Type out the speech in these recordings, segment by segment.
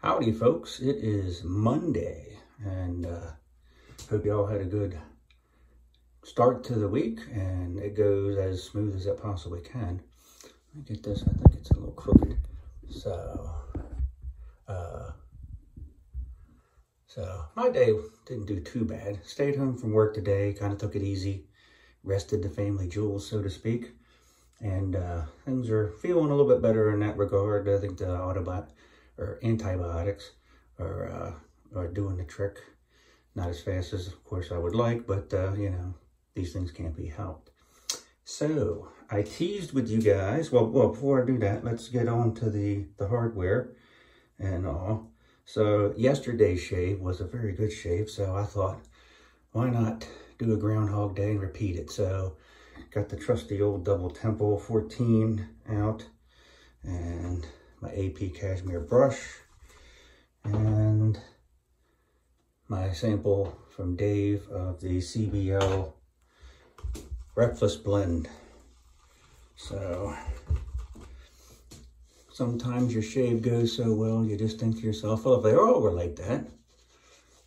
Howdy folks, it is Monday and hope you all had a good start to the week and it goes as smooth as it possibly can. Let me get this, I think it's a little crooked. So my day didn't do too bad. Stayed home from work today, kind of took it easy, rested the family jewels, so to speak. And things are feeling a little bit better in that regard. I think the antibiotics are doing the trick. Not as fast as, of course, I would like, but, you know, these things can't be helped. So, I teased with you guys. Well, before I do that, let's get on to the hardware and all. So, yesterday's shave was a very good shave, so I thought, why not do a Groundhog Day and repeat it? So, got the trusty old double temple 14 out and my AP cashmere brush and my sample from Dave of the CBL breakfast blend. So sometimes your shave goes so well you just think to yourself, well, if they all were like that,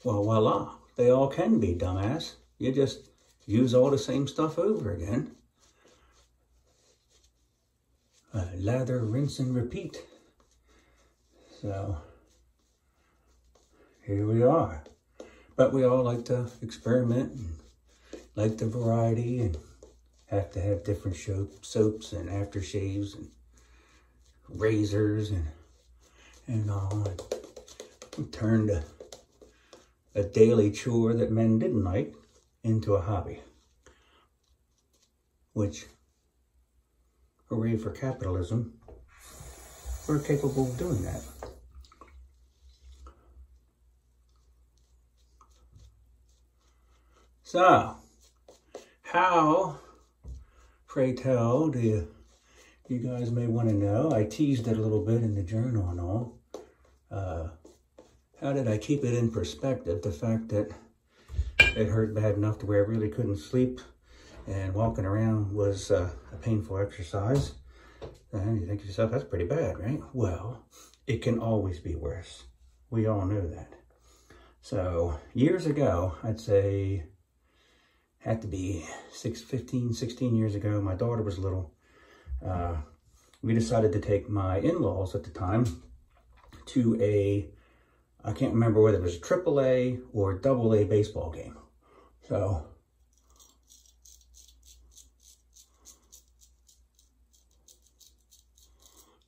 well, voila, they all can be, dumbass. You just use all the same stuff over again. Lather, rinse, and repeat. So, here we are. But we all like to experiment and like the variety and have to have different soaps and aftershaves and razors and all. And turned a daily chore that men didn't like into a hobby. Which, hooray for capitalism, we're capable of doing that. So, how, pray tell, do you guys may want to know? I teased it a little bit in the journal and all. How did I keep it in perspective? The fact that it hurt bad enough to where I really couldn't sleep and walking around was a painful exercise. And you think to yourself, that's pretty bad, right? Well, it can always be worse. We all know that. So, years ago, I'd say, had to be 16 years ago, my daughter was little. We decided to take my in-laws at the time to I can't remember whether it was a AAA or AA baseball game. So,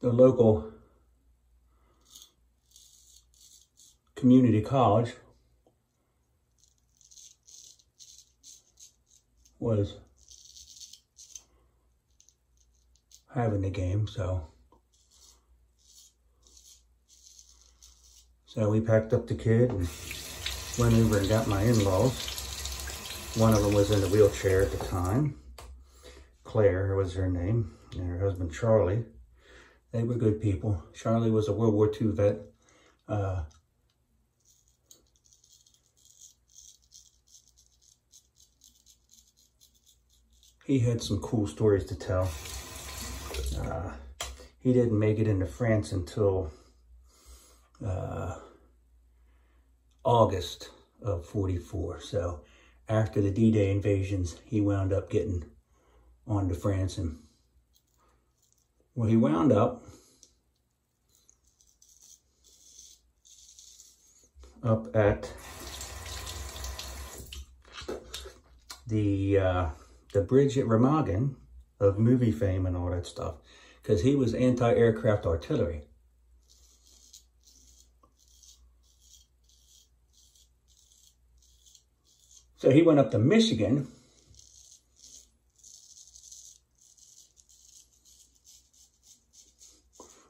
the local community college was having the game, so we packed up the kid and went over and got my in-laws. One of them was in a wheelchair at the time. Claire was her name, and her husband Charlie. They were good people. Charlie was a World War II vet. He had some cool stories to tell. He didn't make it into France until August of '44. So after the D-Day invasions, he wound up getting on to France. And well, he wound up at the bridge at Remagen of movie fame and all that stuff, because he was anti-aircraft artillery. So he went up to Michigan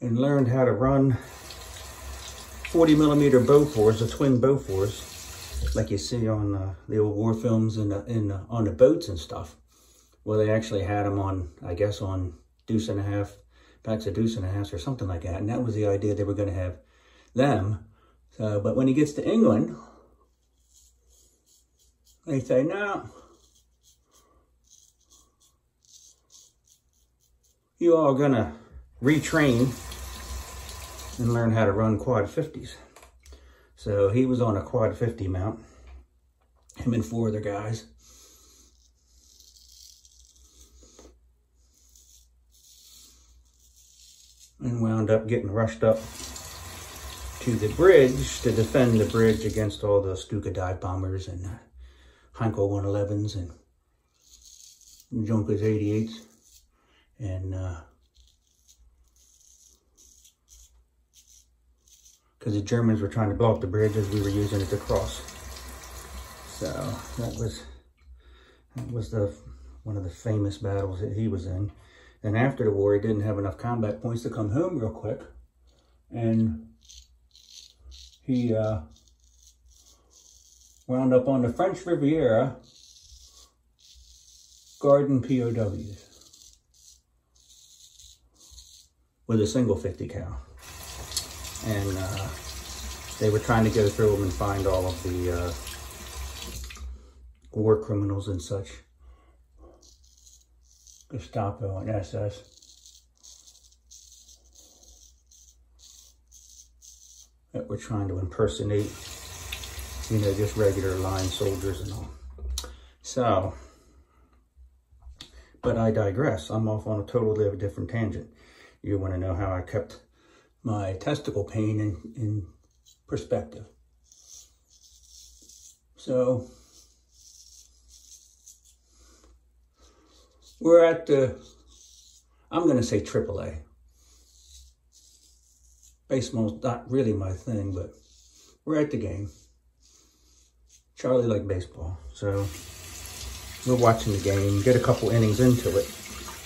and learned how to run 40mm Bofors, the twin Bofors, like you see on the old war films and on the boats and stuff. Well, they actually had them on, I guess, on deuce and a half, packs of deuce and a half or something like that. And that was the idea, they were going to have them. So, but when he gets to England, they say, no, you all are going to retrain and learn how to run quad 50s. So he was on a quad 50 mount, him and 4 other guys. And wound up getting rushed up to the bridge to defend the bridge against all the Stuka dive bombers and Heinkel 111s and Junkers 88s. And because the Germans were trying to blow up the bridge as we were using it to cross. So that was one of the famous battles that he was in. And after the war, he didn't have enough combat points to come home real quick. And he wound up on the French Riviera guarding POWs with a single 50 cal. And they were trying to go through them and find all of the war criminals and such. Gestapo and SS. That were trying to impersonate, you know, just regular line soldiers and all. So, but I digress. I'm off on a totally different tangent. You want to know how I kept my testicle pain in perspective. So, we're at the, I'm going to say AAA. Baseball's not really my thing, but we're at the game. Charlie liked baseball, so we're watching the game, get a couple innings into it.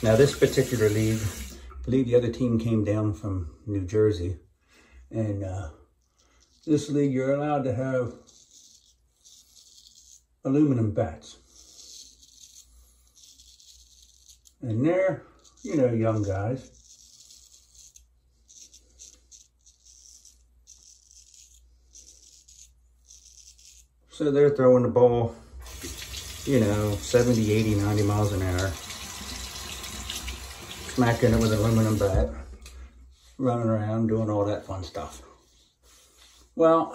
Now this particular league, I believe the other team came down from New Jersey, and this league you're allowed to have aluminum bats. And they're, you know, young guys. So they're throwing the ball, you know, 70, 80, 90 miles an hour. Smacking it with an aluminum bat. Running around, doing all that fun stuff. Well,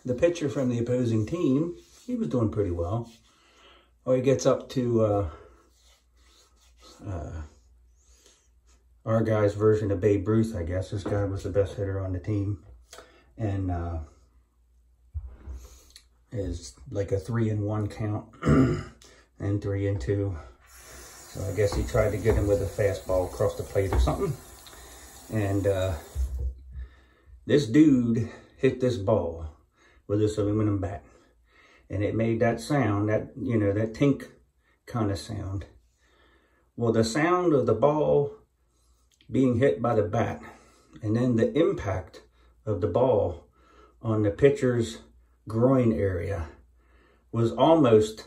the pitcher from the opposing team, he was doing pretty well. Well, he gets up to our guy's version of Babe Ruth, I guess. This guy was the best hitter on the team. And is like a 3-1 count and 3-2. So I guess he tried to get him with a fastball across the plate or something. And this dude hit this ball with this aluminum bat. And it made that sound, that, you know, that tink kind of sound. Well, the sound of the ball being hit by the bat and then the impact of the ball on the pitcher's groin area was almost,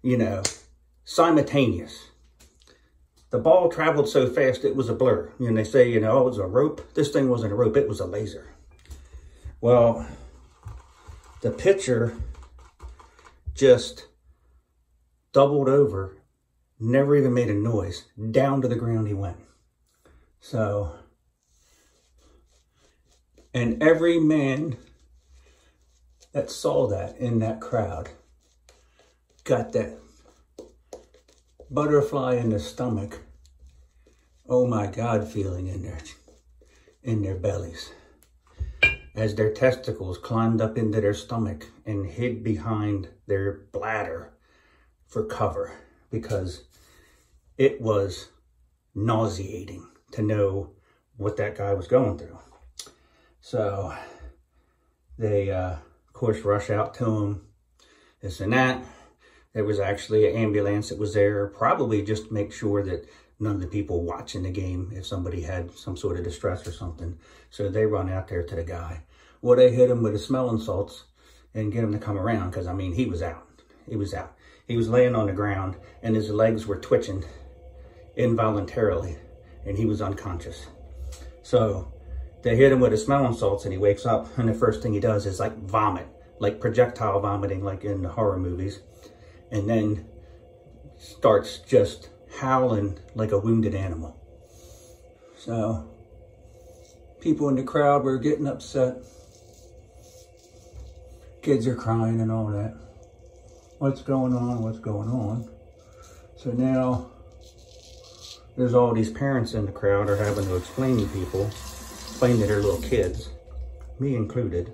you know, simultaneous. The ball traveled so fast it was a blur. You know, they say, you know, oh, it was a rope. This thing wasn't a rope, it was a laser. Well, the pitcher just doubled over, never even made a noise. Down to the ground he went. So, and every man that saw that in that crowd got that butterfly in the stomach, oh my God, feeling in their bellies. As their testicles climbed up into their stomach and hid behind their bladder for cover, because it was nauseating to know what that guy was going through. So they, of course, rush out to him, this and that. There was actually an ambulance that was there, probably just to make sure that none of the people watching the game, if somebody had some sort of distress or something. So they run out there to the guy. Well, they hit him with the smelling salts and get him to come around, because, I mean, he was out. He was out. He was laying on the ground, and his legs were twitching involuntarily, and he was unconscious. So they hit him with the smelling salts, and he wakes up, and the first thing he does is, like, vomit, like projectile vomiting, like in the horror movies, and then starts just howling like a wounded animal. So People in the crowd were getting upset. Kids are crying and all that. What's going on? What's going on? So now there's all these parents in the crowd are having to explain to their little kids, me included,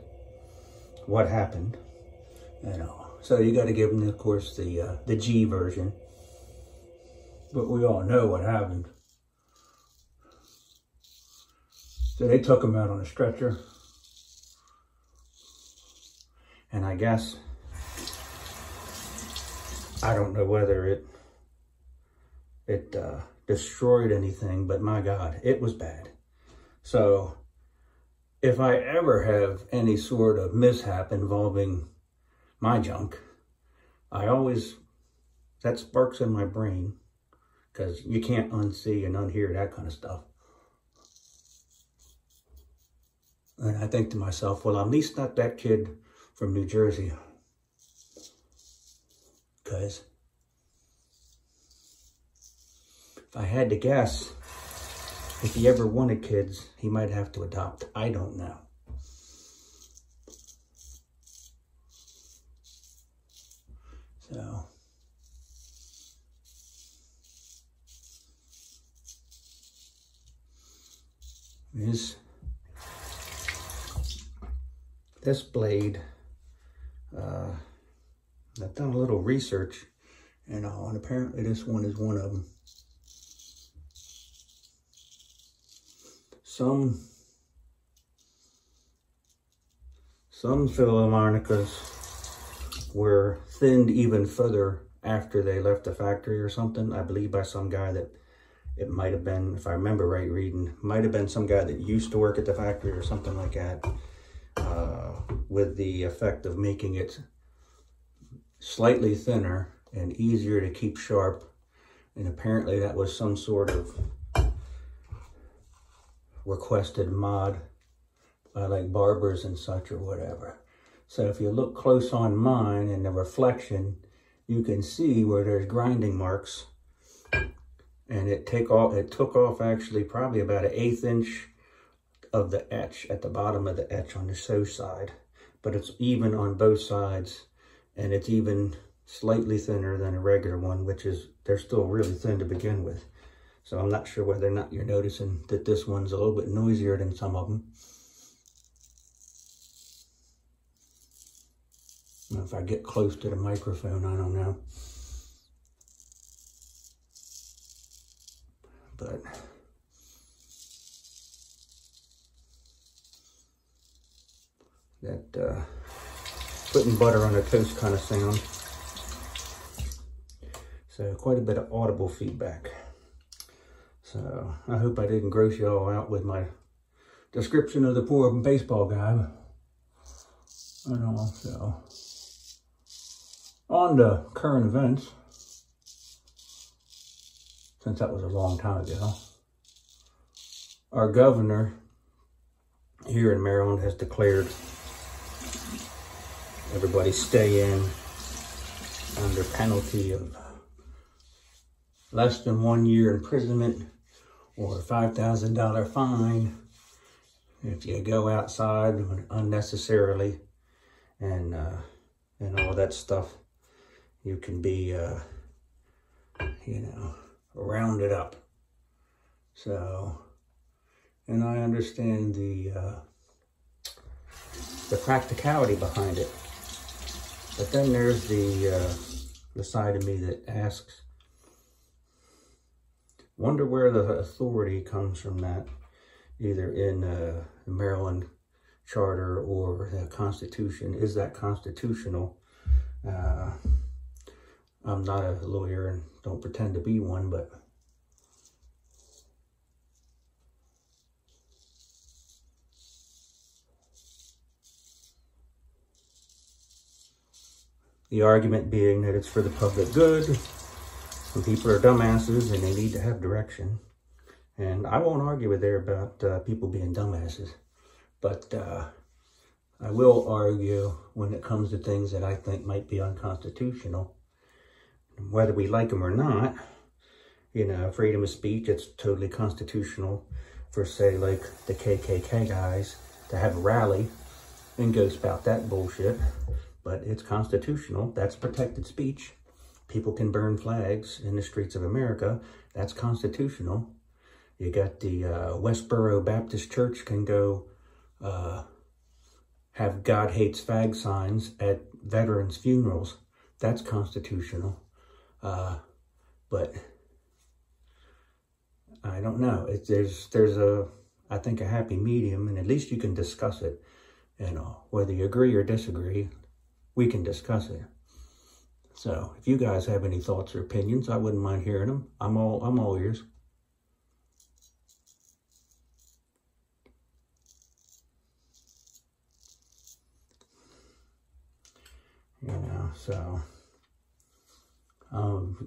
what happened. You know, so you got to give them, of course, the G version. But we all know what happened. So they took him out on a stretcher. And I guess, I don't know whether it destroyed anything, but my God, it was bad. So if I ever have any sort of mishap involving my junk, that sparks in my brain, because you can't unsee and unhear that kind of stuff. And I think to myself, well, at least not that kid from New Jersey. Because if I had to guess, if he ever wanted kids, he might have to adopt. I don't know. So this blade, I've done a little research, and apparently this one is one of them. Some Philharmonicas were thinned even further after they left the factory or something. I believe by some guy that it might have been, if I remember right reading, might have been some guy that used to work at the factory or something like that, with the effect of making it slightly thinner and easier to keep sharp. And apparently that was some sort of requested mod by like barbers and such or whatever. So if you look close on mine in the reflection, you can see where there's grinding marks, and it took off actually probably about 1/8 inch of the etch at the bottom of the etch on the sew side, but it's even on both sides, and it's even slightly thinner than a regular one, which is, they're still really thin to begin with. So I'm not sure whether or not you're noticing that this one's a little bit noisier than some of them. If I get close to the microphone, I don't know. But that putting butter on a toast kind of sound. So quite a bit of audible feedback. So I hope I didn't gross you all out with my description of the poor baseball guy. And also, on to current events, since that was a long time ago, our governor here in Maryland has declared everybody stay in under penalty of less than 1 year imprisonment or a $5,000 fine if you go outside unnecessarily, and all that stuff. You can be, you know, rounded up. So, and I understand the practicality behind it. But then there's the side of me that asks, wonder where the authority comes from that, either in the Maryland Charter or the Constitution. Is that constitutional? I'm not a lawyer and don't pretend to be one, but the argument being that it's for the public good. Some people are dumbasses and they need to have direction. And I won't argue with there about people being dumbasses. But I will argue when it comes to things that I think might be unconstitutional. Whether we like them or not, you know, freedom of speech, it's totally constitutional. for, say, like the KKK guys to have a rally and go spout that bullshit. But it's constitutional. That's protected speech. People can burn flags in the streets of America. That's constitutional. You got the Westboro Baptist Church can go have God hates fag signs at veterans' funerals. That's constitutional. But I don't know. There's I think a happy medium, and at least you can discuss it. You know, whether you agree or disagree, we can discuss it. So if you guys have any thoughts or opinions, I wouldn't mind hearing them. I'm all ears. You know, so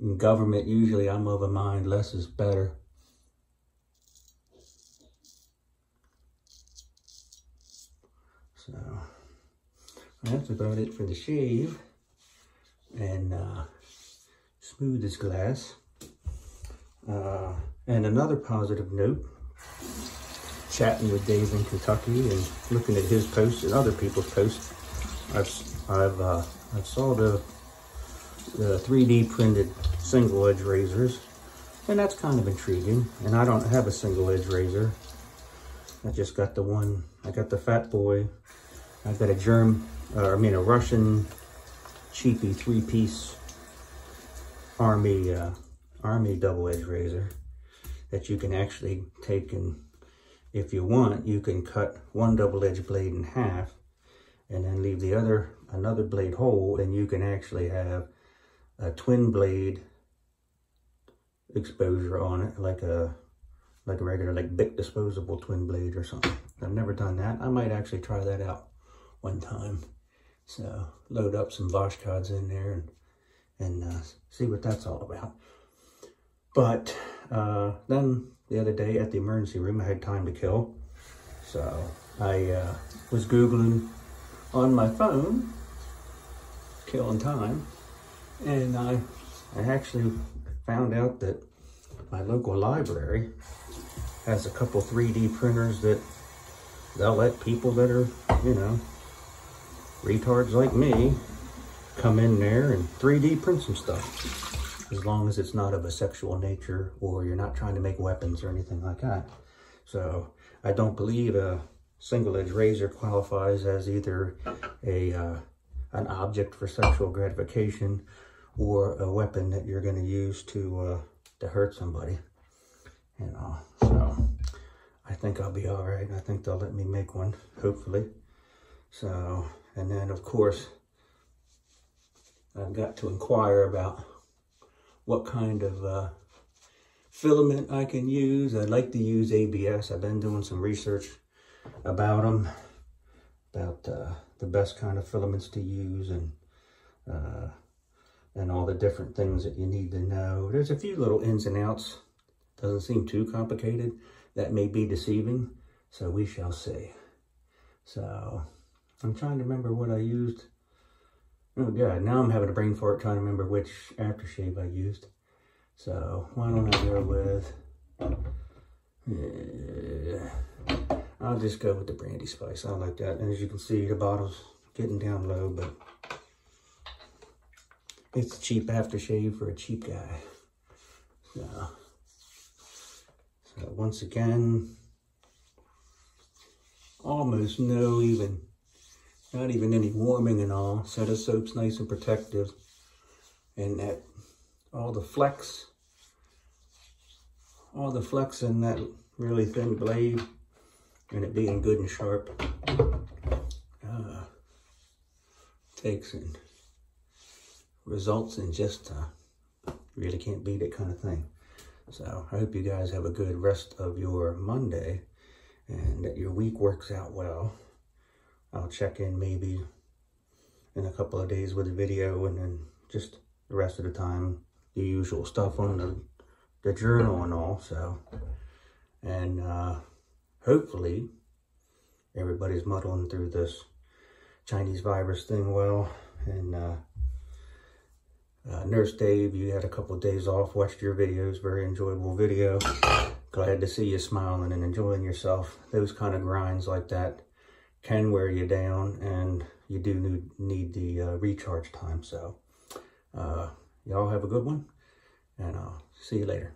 in government, usually I'm of a mind less is better. So that's about it for the shave. And smooth as glass. And another positive note, chatting with Dave in Kentucky and looking at his posts and other people's posts, I saw the 3D printed single edge razors, and that's kind of intriguing. And I don't have a single edge razor. I just got the one. I got the Fat Boy. I got a Russian cheapy 3-piece army double edge razor that you can actually take, and if you want, you can cut one double edge blade in half and then leave the another blade whole, and you can actually have a twin blade exposure on it, like a regular Bic disposable twin blade or something. I've never done that. I might actually try that out one time. So load up some Voshkods in there and see what that's all about. But then the other day at the emergency room, I had time to kill. So I was Googling on my phone, killing time. And I actually found out that my local library has a couple 3D printers that they'll let people that are, you know, retards like me come in there and 3D print some stuff, as long as it's not of a sexual nature or you're not trying to make weapons or anything like that. So I don't believe a single edge razor qualifies as either an object for sexual gratification or a weapon that you're going to use to hurt somebody, you know. So I think I'll be all right. I think they'll let me make one, hopefully. So, and then of course, I've got to inquire about what kind of filament I can use. I'd like to use ABS. I've been doing some research about them, about the best kind of filaments to use, and all the different things that you need to know. There's a few little ins and outs. Doesn't seem too complicated. That may be deceiving, so we shall see. So I'm trying to remember what I used. Oh God, now I'm having a brain fart trying to remember which aftershave I used. So why don't I go with, I'll just go with the Brandy Spice. I like that. And as you can see, the bottle's getting down low, but it's a cheap aftershave for a cheap guy. So once again, almost not even any warming and all. So the soap's nice and protective. And that, all the flex in that really thin blade, and it being good and sharp, takes and results in just really can't beat it kind of thing. So I hope you guys have a good rest of your Monday and that your week works out well. I'll check in maybe in a couple of days with a video, and then just the rest of the time the usual stuff on the journal and all. So, and hopefully everybody's muddling through this Chinese virus thing well. And Nurse Dave, you had a couple of days off, watched your videos, very enjoyable video. glad to see you smiling and enjoying yourself. Those kind of grinds like that can wear you down, and you do need the recharge time. So y'all have a good one, and I'll see you later.